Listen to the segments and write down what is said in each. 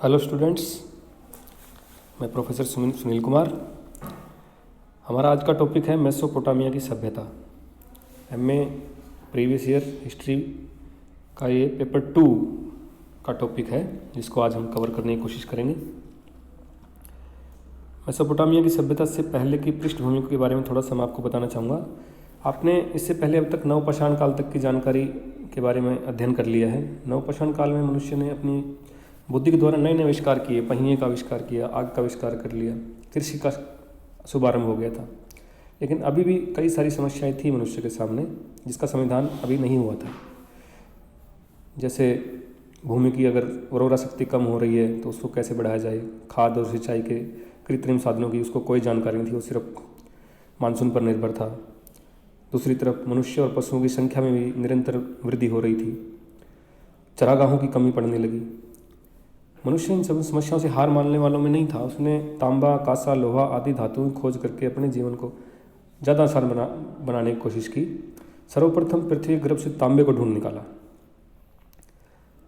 Hello students, मैं professor Sunil Kumar. हमारा आज का टॉपिक है मेसोपोटामिया की सभ्यता। एमए प्रीवियस ईयर हिस्ट्री का ये पेपर 2 का टॉपिक है, जिसको आज हम कवर करने की कोशिश करेंगे। मेसोपोटामिया की सभ्यता से पहले की पृष्ठभूमि के बारे में थोड़ा सा मैं आपको बताना चाहूँगा। आपने इससे पहले अब तक नवपाषाण काल तक की जानकारी के बारे में अध्ययन कर लिया है। नवपाषाण काल में मनुष्य ने अपनी बुद्धि के द्वारा नए नए आविष्कार किए, पहिए का आविष्कार किया, आग का आविष्कार कर लिया, कृषि का शुभारंभ हो गया था। लेकिन अभी भी कई सारी समस्याएं थी मनुष्य के सामने, जिसका समाधान अभी नहीं हुआ था। जैसे भूमि की अगर उर्वरा शक्ति कम हो रही है तो उसको कैसे बढ़ाया जाए, खाद और सिंचाई के कृत्रिम साधनों की उसको कोई जानकारी नहीं थी, वो सिर्फ मानसून पर निर्भर था। दूसरी तरफ मनुष्य और पशुओं की संख्या में भी निरंतर वृद्धि हो रही थी, चरागाहों की कमी पड़ने लगी। मनुष्य इन सब समस्याओं से हार मानने वालों में नहीं था। उसने तांबा, कांसा, लोहा आदि धातुओं की खोज करके अपने जीवन को ज़्यादा आसान बनाने की कोशिश की। सर्वप्रथम पृथ्वी गर्भ से तांबे को ढूंढ निकाला।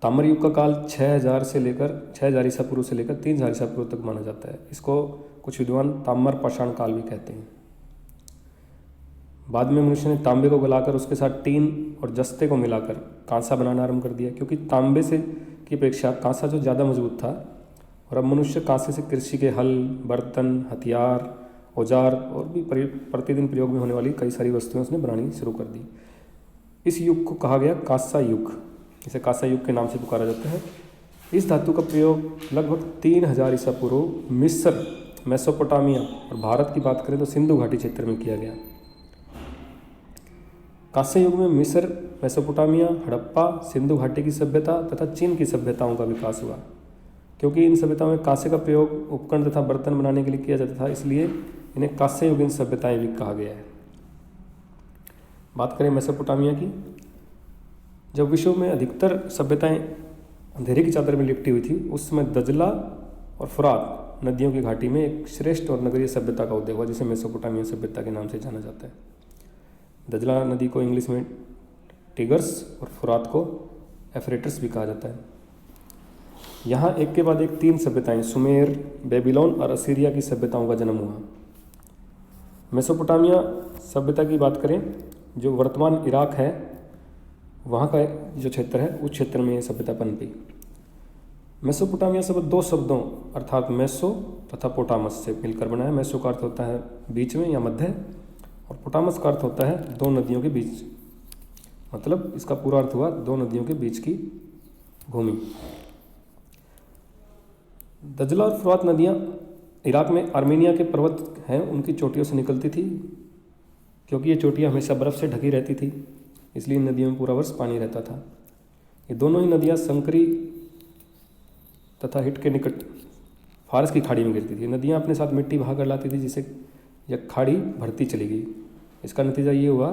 ताम्र युग का काल 6000 ईसा पूर्व से लेकर 3000 ईसा पूर्व तक माना जाता है। इसको कुछ विद्वान ताम्र पाषाण काल भी कहते हैं। बाद में मनुष्य ने तांबे को गलाकर उसके साथ टीन और जस्ते को मिलाकर कांसा बनाना आरंभ कर दिया, क्योंकि तांबे से की अपेक्षा कांसा जो ज़्यादा मजबूत था। और अब मनुष्य कांसे से कृषि के हल, बर्तन, हथियार, औजार और भी प्रतिदिन प्रयोग में होने वाली कई सारी वस्तुएं उसने बनानी शुरू कर दी। इस युग को कहा गया कांसा युग। इसे कांसा युग के नाम से पुकारा जाता है। इस धातु का प्रयोग लगभग 3000 ईसा पूर्व मिस्र, मेसोपोटामिया और भारत की बात करें तो सिंधु घाटी क्षेत्र में किया गया। कांस्य युग में मिस्र, मेसोपोटामिया, हड़प्पा, सिंधु घाटी की सभ्यता तथा चीन की सभ्यताओं का विकास हुआ। क्योंकि इन सभ्यताओं में कांसे का प्रयोग उपकरण तथा बर्तन बनाने के लिए किया जाता था, इसलिए इन्हें कांस्य युगीन सभ्यताएं भी कहा गया है। बात करें मेसोपोटामिया की, जब विश्व में अधिकतर सभ्यताएं अंधेरे की चादर में लिपटी हुई थी, उस समय दजला और फुरात नदियों की घाटी में एक श्रेष्ठ और नगरीय सभ्यता का उदय हुआ, जिसे मेसोपोटामिया सभ्यता के नाम से जाना जाता है। दजला नदी को इंग्लिश में टिगर्स और फुरात को एफ्रेटस भी कहा जाता है। यहाँ एक के बाद एक 3 सभ्यताएं, सुमेर, बेबीलोन और असीरिया की सभ्यताओं का जन्म हुआ। मेसोपोटामिया सभ्यता की बात करें, जो वर्तमान इराक है, वहाँ का जो क्षेत्र है, उस क्षेत्र में ये सभ्यता पनपी। मेसोपोटामिया शब्द 2 शब्दों अर्थात मेसो तथा पोटामस से मिलकर बना है। मेसो का अर्थ होता है बीच में या मध्य, और पोटामस का अर्थ होता है 2 नदियों के बीच। मतलब इसका पूरा अर्थ हुआ 2 नदियों के बीच की भूमि। दजला और फुरात नदियाँ इराक में आर्मेनिया के पर्वत हैं, उनकी चोटियों से निकलती थी। क्योंकि ये चोटियाँ हमेशा बर्फ़ से ढकी रहती थी, इसलिए इन नदियों में पूरा वर्ष पानी रहता था। ये दोनों ही नदियाँ संकरी तथा हिट के निकट फारस की खाड़ी में गिरती थी। नदियाँ अपने साथ मिट्टी बहा कर लाती थी, जिसे यह खाड़ी भरती चली गई। इसका नतीजा ये हुआ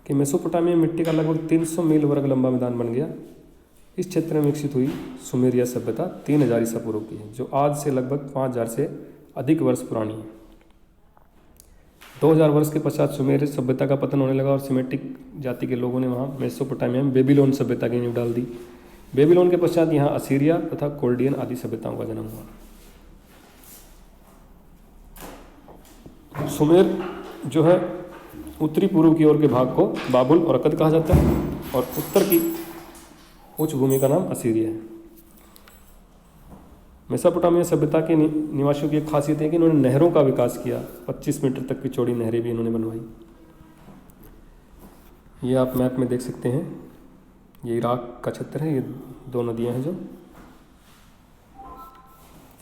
कि मेसोपोटामिया में मिट्टी का लगभग 300 मील वर्ग लंबा मैदान बन गया। इस क्षेत्र में विकसित हुई सुमेरिया सभ्यता 3000 ईसा पूर्व की है, जो आज से लगभग 5000 से अधिक वर्ष पुरानी है। 2000 वर्ष के पश्चात सुमेर सभ्यता का पतन होने लगा और सेमेटिक जाति के लोगों ने वहाँ मेसोपोटामिया में बेबीलोन सभ्यता की नींव डाल दी। बेबीलोन के पश्चात यहाँ असीरिया तथा कोल्डियन आदि सभ्यताओं का जन्म हुआ। सुमेर जो है उत्तरी पूर्व की ओर के भाग को बाबुल और अकद कहा जाता है, और उत्तर की उच्च भूमि का नाम असीरिया है। मेसोपोटामिया सभ्यता के निवासियों की एक खासियत है कि इन्होंने नहरों का विकास किया। 25 मीटर तक की चौड़ी नहरें भी इन्होंने बनवाई। ये आप मैप में देख सकते हैं, ये इराक का क्षेत्र है। ये 2 नदियाँ हैं, जो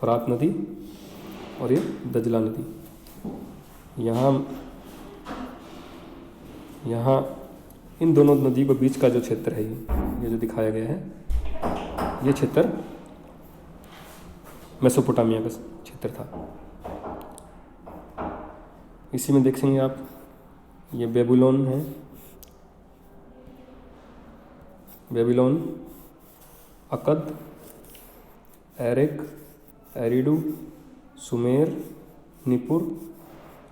फरात नदी और ये दजला नदी। यहाँ इन दोनों नदी के बीच का जो क्षेत्र है, ये जो दिखाया गया है, ये क्षेत्र मेसोपोटामिया का क्षेत्र था। इसी में देखेंगे आप, ये बेबीलोन है, बेबीलोन, अकद, एरेक, एरिडू, सुमेर, निपुर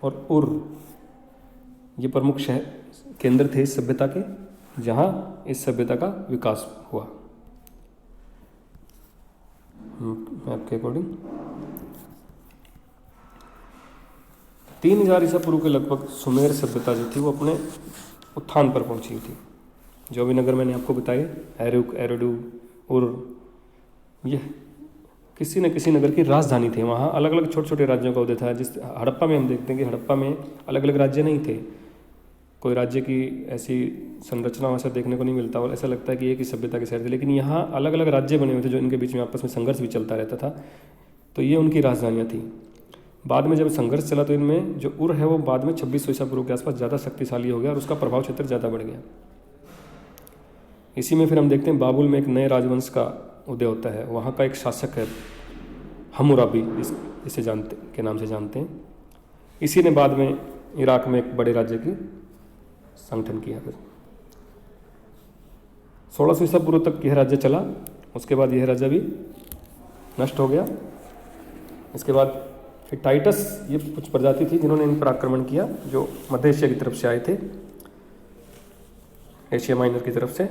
और उर, ये प्रमुख शहर केंद्र थे इस सभ्यता के, जहाँ इस सभ्यता का विकास हुआ। मैप के अकॉर्डिंग 3000 ईसा पूर्व के लगभग सुमेर सभ्यता जो थी वो अपने उत्थान पर पहुंची थी। जो भी नगर मैंने आपको बताए, एरुक, एरोडू, उर, यह किसी न किसी नगर की राजधानी थी। वहाँ अलग अलग छोटे छोटे राज्यों का उदय था। जिस हड़प्पा में हम देखते हैं कि हड़प्पा में अलग अलग राज्य नहीं थे, कोई राज्य की ऐसी संरचना वैसा देखने को नहीं मिलता और ऐसा लगता है कि एक ही सभ्यता के शहर थे, लेकिन यहाँ अलग अलग राज्य बने हुए थे जो इनके बीच में आपस में संघर्ष भी चलता रहता था। तो ये उनकी राजधानियाँ थी। बाद में जब संघर्ष चला तो इनमें जो उर है वो बाद में 2600 ईसा पूर्व के आसपास ज़्यादा शक्तिशाली हो गया और उसका प्रभाव क्षेत्र ज़्यादा बढ़ गया। इसी में फिर हम देखते हैं बाबुल में एक नए राजवंश का उदय होता है। वहाँ का एक शासक है हम्मुराबी, इसे जानते के नाम से जानते हैं। इसी ने बाद में इराक में एक बड़े राज्य की संगठन किया। फिर 1600 ईसा पूर्व तक यह राज्य चला, उसके बाद यह राज्य भी नष्ट हो गया। इसके बाद फिर टाइटस, ये कुछ प्रजाति थी जिन्होंने इन पर आक्रमण किया, जो मध्य एशिया की तरफ से आए थे, एशिया माइनर की तरफ से।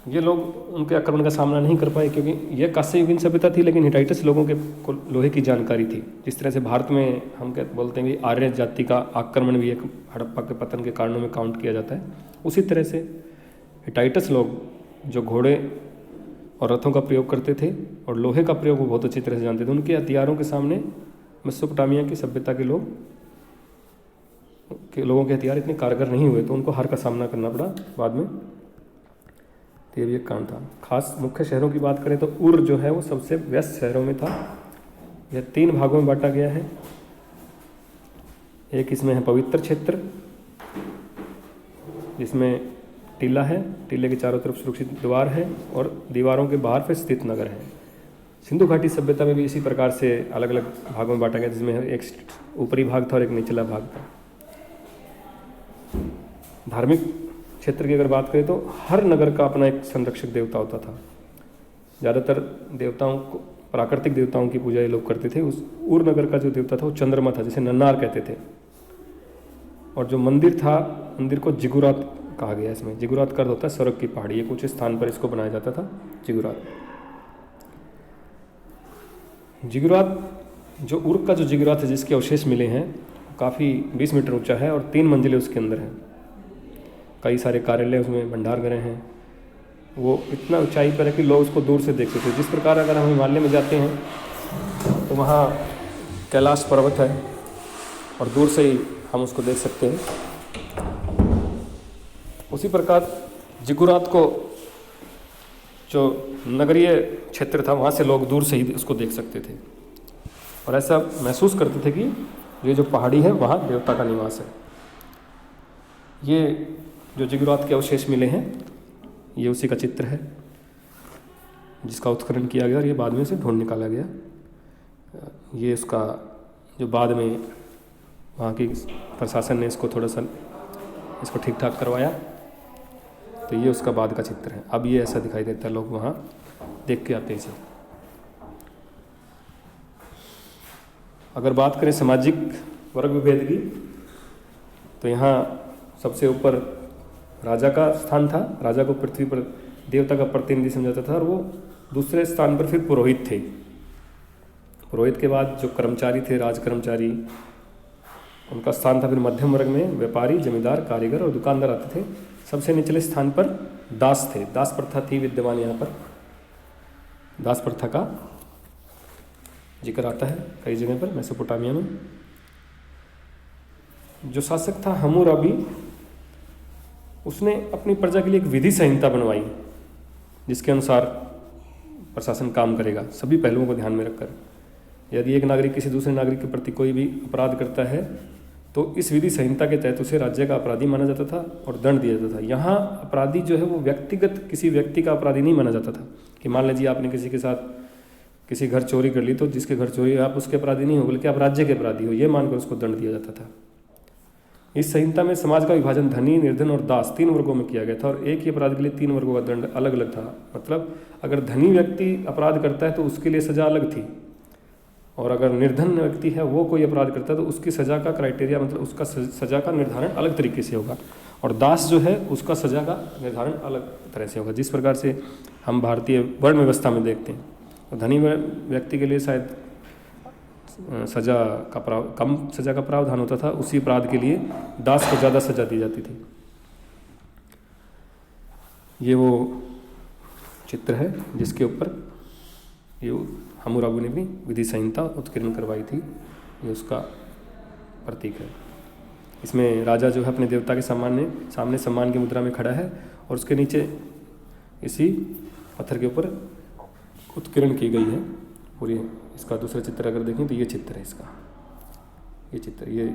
ये लोग उनके आक्रमण का सामना नहीं कर पाए क्योंकि यह कांस्ययुगीन सभ्यता थी, लेकिन हिटाइटस लोगों के को लोहे की जानकारी थी। जिस तरह से भारत में हम बोलते हैं कि आर्य जाति का आक्रमण भी एक हड़प्पा के पतन के कारणों में काउंट किया जाता है, उसी तरह से हिटाइटस लोग जो घोड़े और रथों का प्रयोग करते थे और लोहे का प्रयोग वो बहुत अच्छी तरह से जानते थे। उनके हथियारों के सामने मेसोपोटामिया की सभ्यता के लोगों के हथियार इतने कारगर नहीं हुए, तो उनको हार का सामना करना पड़ा बाद में। तो ये भी एक कारण था। खास मुख्य शहरों की बात करें तो उर जो है वो सबसे व्यस्त शहरों में था। यह 3 भागों में बांटा गया है। एक इसमें है पवित्र क्षेत्र, जिसमें टीला है, टीले के चारों तरफ सुरक्षित द्वार है और दीवारों के बाहर पे स्थित नगर है। सिंधु घाटी सभ्यता में भी इसी प्रकार से अलग अलग भागों में बांटा गया, जिसमें एक ऊपरी भाग था और एक निचला भाग था। धार्मिक क्षेत्र की अगर बात करें तो हर नगर का अपना एक संरक्षक देवता होता था। ज़्यादातर देवताओं को, प्राकृतिक देवताओं की पूजा ये लोग करते थे। उस उर नगर का जो देवता था वो चंद्रमा था, जिसे नन्नार कहते थे। और जो मंदिर था, मंदिर को जिगुरात कहा गया। इसमें जिगुरात का अर्थ होता है स्वर्ग की पहाड़ी। ये कुछ स्थान पर इसको बनाया जाता था, जिगुरात। जिगुरात जो उर का जो जिगुरात है, जिसके अवशेष मिले हैं, काफ़ी 20 मीटर ऊंचा है और 3 मंजिलें उसके अंदर हैं। कई सारे कार्यालय उसमें, भंडारगृह हैं। वो इतना ऊंचाई पर है कि लोग उसको दूर से देख सकते हैं। जिस प्रकार अगर हम हिमालय में जाते हैं तो वहाँ कैलाश पर्वत है और दूर से ही हम उसको देख सकते हैं, उसी प्रकार जिगुरात को जो नगरीय क्षेत्र था वहाँ से लोग दूर से ही उसको देख सकते थे और ऐसा महसूस करते थे कि ये जो पहाड़ी है वहाँ देवता का निवास है। ये जो जिगुरात के अवशेष मिले हैं, ये उसी का चित्र है जिसका उत्खनन किया गया और ये बाद में से ढूंढ निकाला गया। ये उसका जो बाद में वहाँ की प्रशासन ने इसको थोड़ा सा इसको ठीक ठाक करवाया, तो ये उसका बाद का चित्र है। अब ये ऐसा दिखाई देता है, लोग वहाँ देख के आते हैं इसे। अगर बात करें सामाजिक वर्ग विभेद की, तो यहाँ सबसे ऊपर राजा का स्थान था। राजा को पृथ्वी पर देवता का प्रतिनिधि समझा जाता था और वो दूसरे स्थान पर फिर पुरोहित थे। पुरोहित के बाद जो कर्मचारी थे, राज कर्मचारी, उनका स्थान था फिर मध्यम वर्ग में व्यापारी, जमींदार, कारीगर और दुकानदार आते थे। सबसे निचले स्थान पर दास थे। दास प्रथा थी विद्यमान यहाँ पर। दास प्रथा का जिक्र आता है कई जगह पर मेसोपोटामिया में। जो शासक था हम्मुराबी, उसने अपनी प्रजा के लिए एक विधि संहिता बनवाई जिसके अनुसार प्रशासन काम करेगा, सभी पहलुओं को ध्यान में रखकर। यदि एक नागरिक किसी दूसरे नागरिक के प्रति कोई भी अपराध करता है तो इस विधि संहिता के तहत उसे राज्य का अपराधी माना जाता था और दंड दिया जाता था। यहाँ अपराधी जो है वो व्यक्तिगत किसी व्यक्ति का अपराधी नहीं माना जाता था कि मान लीजिए आपने किसी के साथ किसी घर चोरी कर ली तो जिसके घर चोरी है आप उसके अपराधी नहीं हो बल्कि आप राज्य के अपराधी हो, ये मानकर उसको दंड दिया जाता था। इस संहिता में समाज का विभाजन धनी, निर्धन और दास 3 वर्गों में किया गया था और एक ही अपराध के लिए 3 वर्गों का दंड अलग अलग था। मतलब अगर धनी व्यक्ति अपराध करता है तो उसके लिए सजा अलग थी और अगर निर्धन व्यक्ति है वो कोई अपराध करता है तो उसकी सजा का क्राइटेरिया, मतलब उसका सजा का निर्धारण अलग तरीके से होगा। और दास जो है उसका सजा का निर्धारण अलग तरह से होगा। जिस प्रकार से हम भारतीय वर्ण व्यवस्था में देखते हैं। तो धनी व्यक्ति के लिए शायद सज़ा का कम सज़ा का प्रावधान होता था, उसी अपराध के लिए दास को ज़्यादा सज़ा दी जाती थी। ये वो चित्र है जिसके ऊपर ये हम्मुराबी ने भी विधि संहिता उत्कीर्ण करवाई थी, ये उसका प्रतीक है। इसमें राजा जो है अपने देवता के सामने सम्मान की मुद्रा में खड़ा है और उसके नीचे इसी पत्थर के ऊपर उत्कीर्ण की गई है। और ये इसका दूसरा चित्र अगर देखें तो ये चित्र है इसका, ये चित्र, ये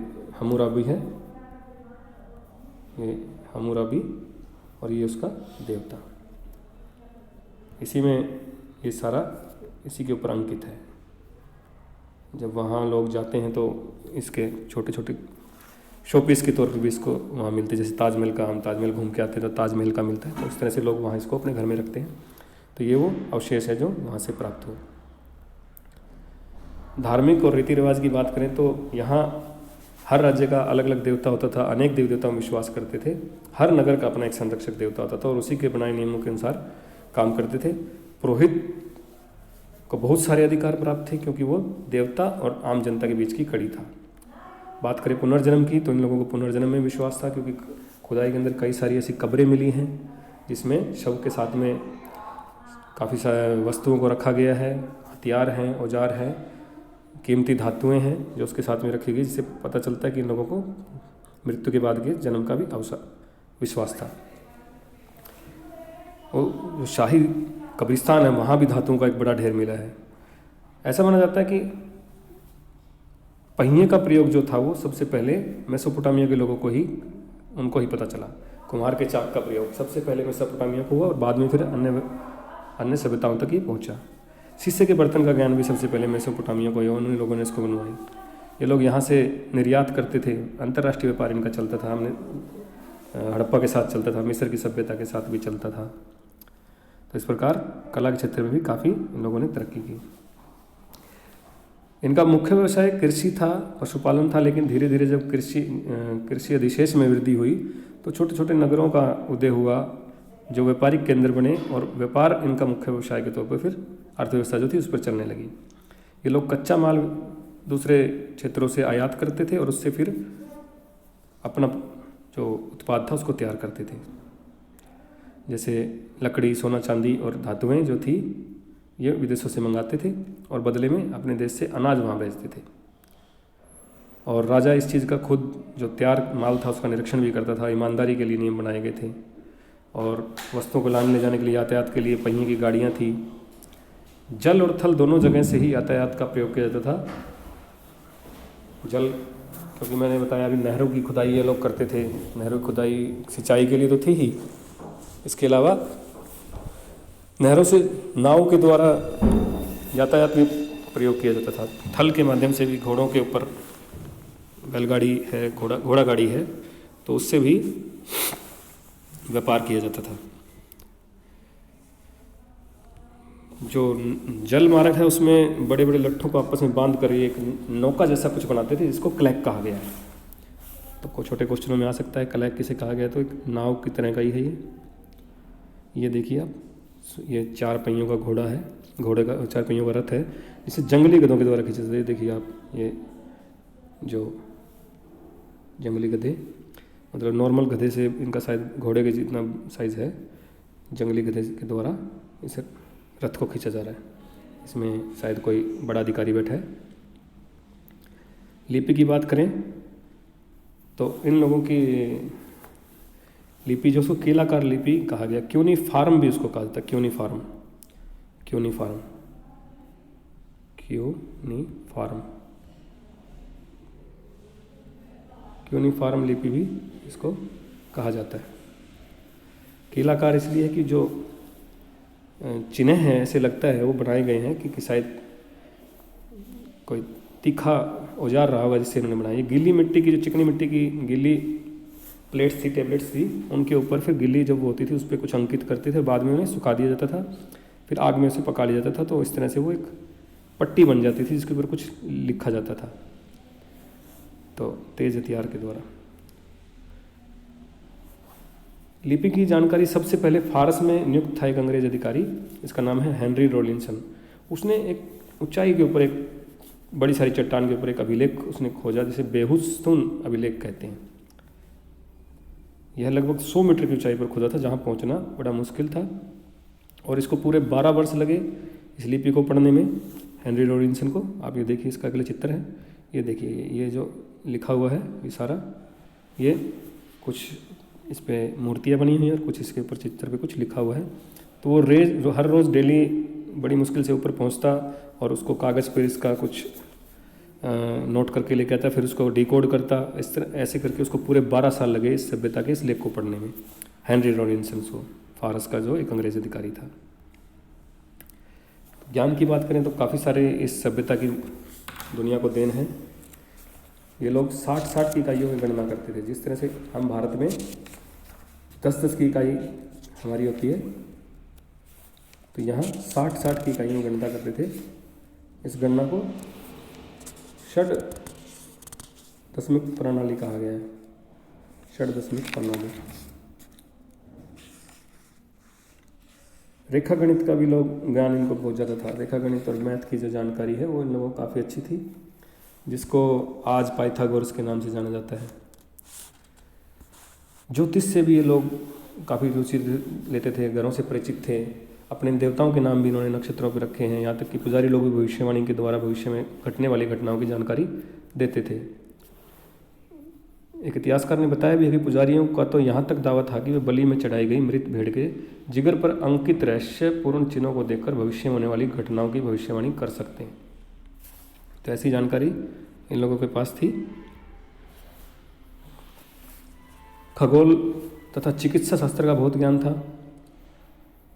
हम्मुराबी है, ये हम्मुराबी और ये उसका देवता। इसी में ये सारा इसी के ऊपर अंकित है। जब वहाँ लोग जाते हैं तो इसके छोटे छोटे शोपीस के तौर पर भी इसको वहाँ मिलते हैं। जैसे ताजमहल का, हम ताजमहल घूम के आते हैं तो ताजमहल का मिलता है, तो इस तरह से लोग वहाँ इसको अपने घर में रखते हैं। तो ये वो अवशेष है जो वहाँ से प्राप्त हुए। धार्मिक और रीति रिवाज की बात करें तो यहाँ हर राज्य का अलग अलग देवता होता था, अनेक देवी देवताओं में विश्वास करते थे। हर नगर का अपना एक संरक्षक देवता होता था और उसी के बनाए नियमों के अनुसार काम करते थे। पुरोहित को बहुत सारे अधिकार प्राप्त थे क्योंकि वो देवता और आम जनता के बीच की कड़ी था। बात करें पुनर्जन्म की तो इन लोगों को पुनर्जन्म में विश्वास था, क्योंकि खुदाई के अंदर कई सारी ऐसी कब्रें मिली हैं जिसमें शव के साथ में काफ़ी सारी वस्तुओं को रखा गया है, हथियार हैं, औजार हैं, कीमती धातुएं हैं जो उसके साथ में रखी गई, जिससे पता चलता है कि इन लोगों को मृत्यु के बाद के जन्म का भी विश्वास था। और जो शाही कब्रिस्तान है वहाँ भी धातुओं का एक बड़ा ढेर मिला है। ऐसा माना जाता है कि पहिए का प्रयोग जो था वो सबसे पहले मेसोपोटामिया के लोगों को ही, उनको ही पता चला। कुम्हार के चाक का प्रयोग सबसे पहले मेसोपोटामिया को हुआ और बाद में फिर अन्य सभ्यताओं तक ही पहुंचा। शीशे के बर्तन का ज्ञान भी सबसे पहले मेसोपोटामिया को हुआ, उन्हीं लोगों ने इसको बनवाई। ये लोग यहाँ से निर्यात करते थे, अंतर्राष्ट्रीय व्यापार इनका चलता था। हमने हड़प्पा के साथ चलता था, मिस्र की सभ्यता के साथ भी चलता था। तो इस प्रकार कला के क्षेत्र में भी काफ़ी इन लोगों ने तरक्की की। इनका मुख्य व्यवसाय कृषि था, पशुपालन था, लेकिन धीरे धीरे जब कृषि अधिशेष में वृद्धि हुई तो छोटे छोटे नगरों का उदय हुआ जो व्यापारिक केंद्र बने और व्यापार इनका मुख्य व्यवसाय के तौर पर फिर अर्थव्यवस्था जो थी उस पर चलने लगी। ये लोग कच्चा माल दूसरे क्षेत्रों से आयात करते थे और उससे फिर अपना जो उत्पाद था उसको तैयार करते थे। जैसे लकड़ी, सोना, चांदी और धातुएं जो थी ये विदेशों से मंगाते थे और बदले में अपने देश से अनाज वहाँ भेजते थे। और राजा इस चीज़ का खुद जो तैयार माल था उसका निरीक्षण भी करता था। ईमानदारी के लिए नियम बनाए गए थे और वस्तुओं को लाने ले जाने के लिए यातायात के लिए पहिए की गाड़ियाँ थी। जल और थल दोनों जगह से ही यातायात का प्रयोग किया जाता था। जल, क्योंकि मैंने बताया अभी नहरों की खुदाई ये लोग करते थे। नहरों की खुदाई सिंचाई के लिए तो थी ही, इसके अलावा नहरों से नाव के द्वारा यातायात में प्रयोग किया जाता था। थल के माध्यम से भी, घोड़ों के ऊपर बैलगाड़ी है, घोड़ा गाड़ी है, तो उससे भी व्यापार किया जाता था। जो जल मार्ग है उसमें बड़े बड़े लट्ठों को आपस में बांध कर एक नौका जैसा कुछ बनाते थे जिसको क्लैक कहा गया है। तो कुछ छोटे क्वेश्चनों में आ सकता है क्लैक किसे कहा गया, तो एक नाव की तरह का ही है ये देखिए आप, ये 4 पहियों का घोड़ा है, घोड़े का 4 पहियों का रथ है, इसे जंगली गधों के द्वारा खींचा जाता है। देखिए आप, ये जो जंगली गधे, मतलब नॉर्मल गधे से इनका शायद घोड़े के जितना साइज़ है, जंगली गधे के द्वारा इसे रथ को खींचा जा रहा है। इसमें शायद कोई बड़ा अधिकारी बैठा है। लिपि की बात करें तो इन लोगों की लिपि जो उसको केलाकार लिपि कहा गया, क्यूनीफार्म भी उसको कहा जाता है। क्यूनीफार्म क्यूनीफार्म लिपि भी इसको कहा जाता है। केलाकार इसलिए है कि जो चिन्ह हैं ऐसे लगता है वो बनाए गए हैं कि शायद कोई तीखा औजार रहा होगा जिससे इन्होंने बनाया। गीली मिट्टी की, जो चिकनी मिट्टी की गीली प्लेट्स थी, टेबलेट्स थी, उनके ऊपर फिर गिल्ली जब होती थी उस पर कुछ अंकित करते थे, बाद में उन्हें सुखा दिया जाता था, फिर आग में उसे पका लिया जाता था, तो इस तरह से वो एक पट्टी बन जाती थी जिसके ऊपर कुछ लिखा जाता था, तो तेज हथियार के द्वारा। लिपि की जानकारी सबसे पहले फारस में नियुक्त था एक अंग्रेज अधिकारी, इसका नाम है हेनरी रॉलिंसन। उसने एक ऊंचाई के ऊपर, एक बड़ी सारी चट्टान के ऊपर एक अभिलेख उसने खोजा, जिसे बेहुस्तून अभिलेख कहते हैं। यह लगभग 100 मीटर की ऊंचाई पर खोदा था, जहाँ पहुँचना बड़ा मुश्किल था, और इसको पूरे 12 वर्ष लगे इस लिपि को पढ़ने में हेनरी रॉलिंसन को। आप ये देखिए, इसका अगला चित्र है, ये देखिए, ये जो लिखा हुआ है ये सारा, ये कुछ इस पर मूर्तियाँ बनी हुई हैं और कुछ इसके ऊपर चित्र पे कुछ लिखा हुआ है। तो वो हर रोज़ डेली बड़ी मुश्किल से ऊपर पहुंचता और उसको कागज़ पर इसका कुछ नोट करके लेके आता, फिर उसको डिकोड करता। इस तरह ऐसे करके उसको पूरे 12 साल लगे इस सभ्यता के इस लेख को पढ़ने में, हेनरी रॉलिंसन को, फारस का जो एक अंग्रेज अधिकारी था। ज्ञान की बात करें तो काफ़ी सारे इस सभ्यता की दुनिया को देन है। ये लोग 60-60 की इकाइयों में गणना करते थे। जिस तरह से हम भारत में 10-10 की इकाई हमारी होती है, तो यहाँ 60-60 की इकाइयों में गणना करते थे। इस गणना को षड दशमिक प्रणाली कहा गया है, षड दशमिक प्रणाली। रेखा गणित का भी लोग ज्ञान इनको बहुत ज़्यादा था। रेखा गणित और मैथ की जो जानकारी है वो इन लोगों को काफ़ी अच्छी थी, जिसको आज पाइथागोरस के नाम से जाना जाता है। ज्योतिष से भी ये लोग काफ़ी रुचि लेते थे, घरों से परिचित थे। अपने देवताओं के नाम भी इन्होंने नक्षत्रों पर रखे हैं। यहाँ तक कि पुजारी लोग भी भविष्यवाणी के द्वारा भविष्य में घटने वाली घटनाओं की जानकारी देते थे। एक इतिहासकार ने बताया भी है कि पुजारियों का तो यहाँ तक दावा था कि वे बलि में चढ़ाई गई मृत भेड़ के जिगर पर अंकित रहस्यपूर्ण चिन्हों को देखकर भविष्य में होने वाली घटनाओं की भविष्यवाणी कर सकते हैं। तो ऐसी जानकारी इन लोगों के पास थी। खगोल तथा चिकित्सा शास्त्र का बहुत ज्ञान था।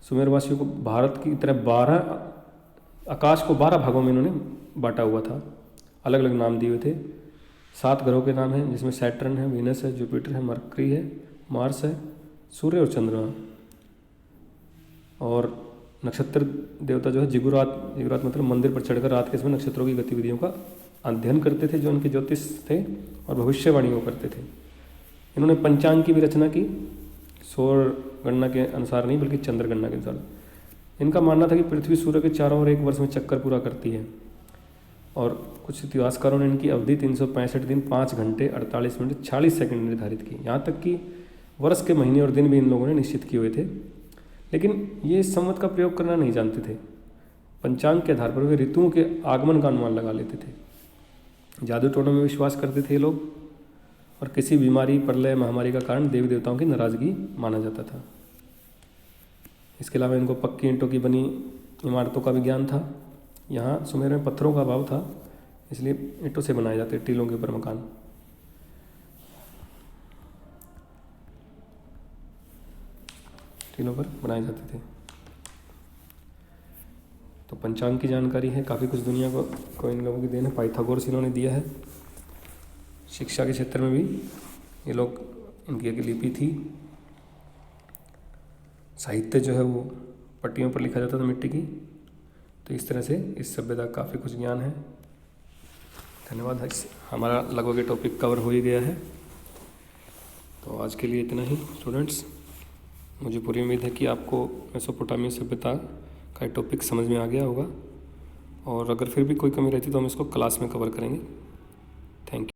सुमेरवासियों को भारत की तरह आकाश को 12 भागों में इन्होंने बांटा हुआ था, अलग अलग नाम दिए हुए थे। 7 ग्रहों के नाम हैं, जिसमें सैटर्न है, वीनस है, जुपिटर है, मरकरी है, मार्स है, सूर्य और चंद्रमा। और नक्षत्र देवता जो है जिगुरात, जिगुरात मतलब मंदिर पर चढ़कर रात के समय नक्षत्रों की गतिविधियों का अध्ययन करते थे, जो उनके ज्योतिष थे, और भविष्यवाणी वो करते थे। इन्होंने पंचांग की भी रचना की, सौर गणना के अनुसार नहीं बल्कि चंद्र गणना के अनुसार। इनका मानना था कि पृथ्वी सूर्य के चारों ओर एक वर्ष में चक्कर पूरा करती है, और कुछ इतिहासकारों ने इनकी अवधि 365 दिन 5 घंटे 48 मिनट 46 सेकंड निर्धारित की। यहाँ तक कि वर्ष के महीने और दिन भी इन लोगों ने निश्चित किए हुए थे, लेकिन ये संवत का प्रयोग करना नहीं जानते थे। पंचांग के आधार पर वे ऋतुओं के आगमन का अनुमान लगा लेते थे। जादू टोनों में विश्वास करते थे लोग, और किसी बीमारी, प्रलय, महामारी का कारण देवी देवताओं की नाराज़गी माना जाता था। इसके अलावा इनको पक्की ईंटों की बनी इमारतों का भी ज्ञान था। यहाँ सुमेर में पत्थरों का अभाव था, इसलिए ईंटों से बनाए जाते टीलों के ऊपर मकान। टीलों पर बनाए जाते थे। तो पंचांग की जानकारी है, काफ़ी कुछ दुनिया को इन लोगों की देन है। पाइथागोरस इन्होंने दिया है। शिक्षा के क्षेत्र में भी ये लोग, इनकी एक लिपि थी। साहित्य जो है वो पट्टियों पर लिखा जाता था मिट्टी की। तो इस तरह से इस सभ्यता का काफ़ी कुछ ज्ञान है। धन्यवाद। हमारा लगभग ये टॉपिक कवर हो ही गया है। तो आज के लिए इतना ही स्टूडेंट्स। मुझे पूरी उम्मीद है कि आपको मेसोपोटामिया सभ्यता का टॉपिक समझ में आ गया होगा, और अगर फिर भी कोई कमी रहती तो हम इसको क्लास में कवर करेंगे। Thank you.